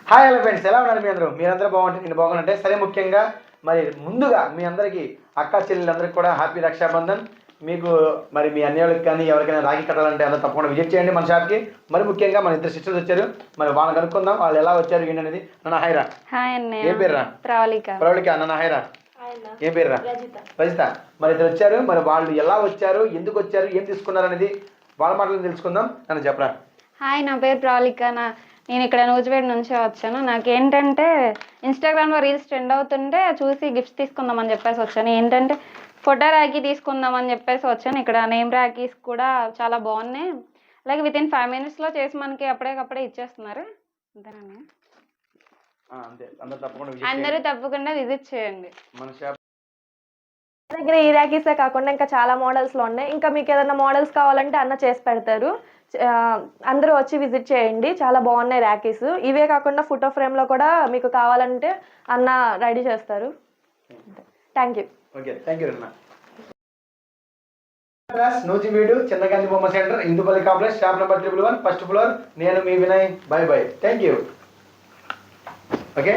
Hi hello friends, ఎలా ఉన్నారు మీరందరూ బాగుంటుంది, నేను బాగుంటే సరే. ముఖ్యంగా మరి ముందుగా మీ అందరికీ అక్క చెల్లెలందరికీ కూడా హ్యాపీ రక్షాబంధన్. మీకు మరి మీ అన్నయ్యలకు కానీ ఎవరికైనా రాఖీ కట్టాలంటే అందరూ తప్పకుండా విజిట్ చేయండి మన షాప్కి. మరి ముఖ్యంగా మన ఇద్దరు సిస్టర్స్ వచ్చారు, మరి వాళ్ళని కనుక్కుందాం వాళ్ళు ఎలా వచ్చారు ఏంటనేది. నన్న హైరా, ఏం పేరురా? ప్రవళిక. నన్న హైరా, ఏం పేరురా? రజిత. మరి ఇద్దరు వచ్చారు, మరి వాళ్ళు ఎలా వచ్చారు, ఎందుకు వచ్చారు, ఏం తీసుకున్నారు అనేది వాళ్ళ మాటలు తెలుసుకుందాం. నన్ను చెప్పరా. హాయ్, నా పేరు ప్రవళిక. నేను ఇక్కడ నూజివేడ్ నుంచే వచ్చాను. నాకేంటంటే ఇన్స్టాగ్రామ్లో రీల్స్ ట్రెండ్ అవుతుంటే చూసి గిఫ్ట్స్ తీసుకుందామని చెప్పేసి వచ్చాను. ఏంటంటే ఫోటో రాఖీ తీసుకుందామని చెప్పేసి వచ్చాను. ఇక్కడ నేమ్ రాఖీస్ కూడా చాలా బాగున్నాయి. అలాగే వితిన్ 5 minutesలో చేసి మనకి అప్పటికప్పుడే ఇచ్చేస్తున్నారు. అంతేనండి, అందరూ తప్పకుండా విజిట్ చేయండి మన షాప్ దగ్గర. ఈ రాఖీసే కాకుండా ఇంకా చాలా మోడల్స్లో ఉన్నాయి. ఇంకా మీకు ఏదైనా మోడల్స్ కావాలంటే అన్న చేసి పెడతారు. అందరూ వచ్చి విజిట్ చేయండి, చాలా బాగున్నాయి రాఖీస్. ఇవే కాకుండా ఫోటో ఫ్రేమ్లో కూడా మీకు కావాలంటే అన్న రెడీ చేస్తారు. Thank you. Okay, thank you అన్న. నూజివీడు చిన్న గాంధీ బొమ్మ centre, Indupalli complex, shop number 111, first floor. నేను మీ Vinay. Bye bye, thank you. Okay.